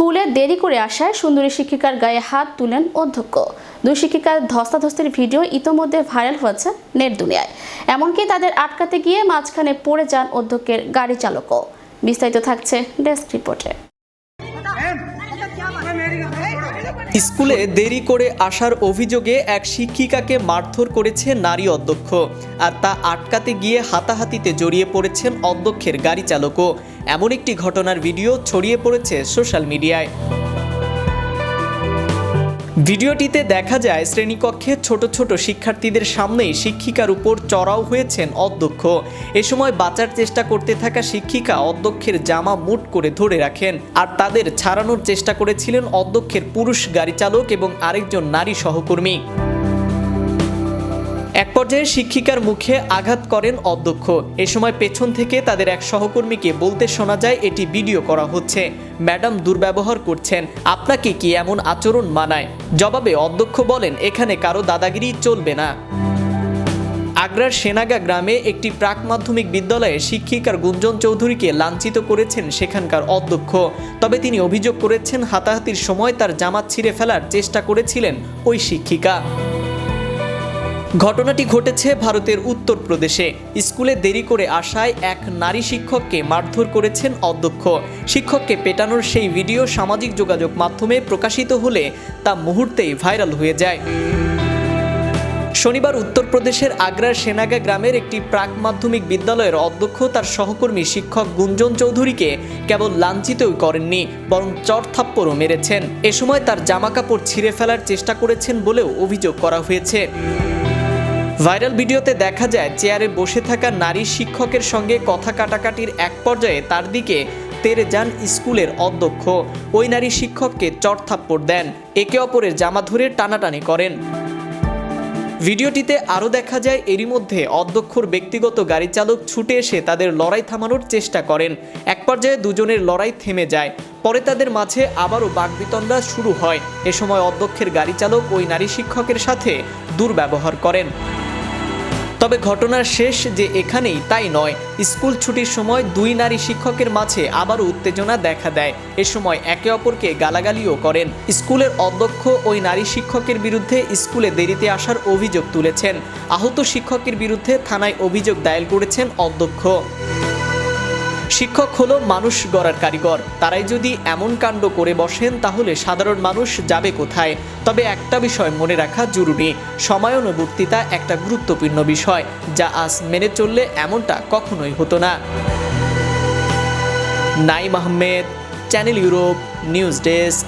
স্কুলে দেরি করে আসায় সুন্দরী শিক্ষিকার গায়ে হাত তুলেন অধ্যক্ষ। দুই শিক্ষিকার ধস্তাধস্তির ভিডিও ইতোমধ্যে ভাইরাল হয়েছে নেট দুনিয়ায়। এমনকি তাদের আটকাতে গিয়ে মাঝখানে পড়ে যান অধ্যক্ষের গাড়ি চালকও। বিস্তারিত থাকছে ডেস্ক রিপোর্টে। স্কুলে দেরি করে আসার অভিযোগে এক শিক্ষিকাকে মারধর করেছে নারী অধ্যক্ষ, আর তা আটকাতে গিয়ে হাতাহাতিতে জড়িয়ে পড়েছেন অধ্যক্ষের গাড়ি চালকও। এমন একটি ঘটনার ভিডিও ছড়িয়ে পড়েছে সোশ্যাল মিডিয়ায়। ভিডিওটিতে দেখা যায় শ্রেণীকক্ষে ছোট ছোট শিক্ষার্থীদের সামনেই শিক্ষিকার উপর চড়াও হয়েছেন অধ্যক্ষ। এ সময় বাঁচার চেষ্টা করতে থাকা শিক্ষিকা অধ্যক্ষের জামা মুঠ করে ধরে রাখেন, আর তাদের ছাড়ানোর চেষ্টা করেছিলেন অধ্যক্ষের পুরুষ গাড়ি চালক এবং আরেকজন নারী সহকর্মী। এক পর্যায়ে শিক্ষিকার মুখে আঘাত করেন অধ্যক্ষ। এ সময় পেছন থেকে তাদের এক সহকর্মীকে বলতে শোনা যায়, এটি ভিডিও করা হচ্ছে, ম্যাডাম দুর্ব্যবহার করছেন, আপনাকে কি এমন আচরণ মানায়? জবাবে অধ্যক্ষ বলেন, এখানে কারো দাদাগিরি চলবে না। আগ্রার সেনাগা গ্রামে একটি প্রাক মাধ্যমিক বিদ্যালয়ে শিক্ষিকার গুঞ্জন চৌধুরীকে লাঞ্ছিত করেছেন সেখানকার অধ্যক্ষ। তবে তিনি অভিযোগ করেছেন, হাতাহাতির সময় তার জামা ছিঁড়ে ফেলার চেষ্টা করেছিলেন ওই শিক্ষিকা। ঘটনাটি ঘটেছে ভারতের উত্তরপ্রদেশে। স্কুলে দেরি করে আসায় এক নারী শিক্ষককে মারধর করেছেন অধ্যক্ষ। শিক্ষককে পেটানোর সেই ভিডিও সামাজিক যোগাযোগ মাধ্যমে প্রকাশিত হলে তা মুহূর্তেই ভাইরাল হয়ে যায়। শনিবার উত্তরপ্রদেশের আগ্রার সেনাগা গ্রামের একটি প্রাক মাধ্যমিক বিদ্যালয়ের অধ্যক্ষ তার সহকর্মী শিক্ষক গুঞ্জন চৌধুরীকে কেবল লাঞ্ছিতই করেননি, বরং চড়থাপ্পড়ও মেরেছেন। এ সময় তার জামাকাপড় ছিঁড়ে ফেলার চেষ্টা করেছেন বলেও অভিযোগ করা হয়েছে। ভাইরাল ভিডিওতে দেখা যায়, চেয়ারে বসে থাকা নারী শিক্ষকের সঙ্গে কথা কাটাকাটির এক পর্যায়ে তার দিকে তেড়ে যান স্কুলের অধ্যক্ষ। ওই নারী শিক্ষককে চড়থাপ্পড় দেন, একে অপরের জামা ধরে টানাটানি করেন। ভিডিওটিতে আরও দেখা যায়, এরই মধ্যে অধ্যক্ষর ব্যক্তিগত গাড়ি চালক ছুটে এসে তাদের লড়াই থামানোর চেষ্টা করেন। এক পর্যায়ে দুজনের লড়াই থেমে যায়। পরে তাদের মাঝে আবারও বাকবিতণ্ডা শুরু হয়। এ সময় অধ্যক্ষের গাড়ি চালক ওই নারী শিক্ষকের সাথে দুর্ব্যবহার করেন। তবে ঘটনার শেষ যে এখানেই তাই নয়। স্কুল ছুটির সময় দুই নারী শিক্ষকের মাঝে আবারও উত্তেজনা দেখা দেয়। এ সময় একে অপরকে গালাগালিও করেন। স্কুলের অধ্যক্ষ ওই নারী শিক্ষকের বিরুদ্ধে স্কুলে দেরিতে আসার অভিযোগ তুলেছেন। আহত শিক্ষকের বিরুদ্ধে থানায় অভিযোগ দায়ের করেছেন অধ্যক্ষ। শিক্ষক হলো মানুষ গড়ার কারিগর, তারাই যদি এমন কাণ্ড করে বসেন তাহলে সাধারণ মানুষ যাবে কোথায়? তবে একটা বিষয় মনে রাখা জরুরি, সময়ানুবর্তিতা একটা গুরুত্বপূর্ণ বিষয়, যা আজ মেনে চললে এমনটা কখনোই হতো না। Naim Ahmed, channel Europe, news desk.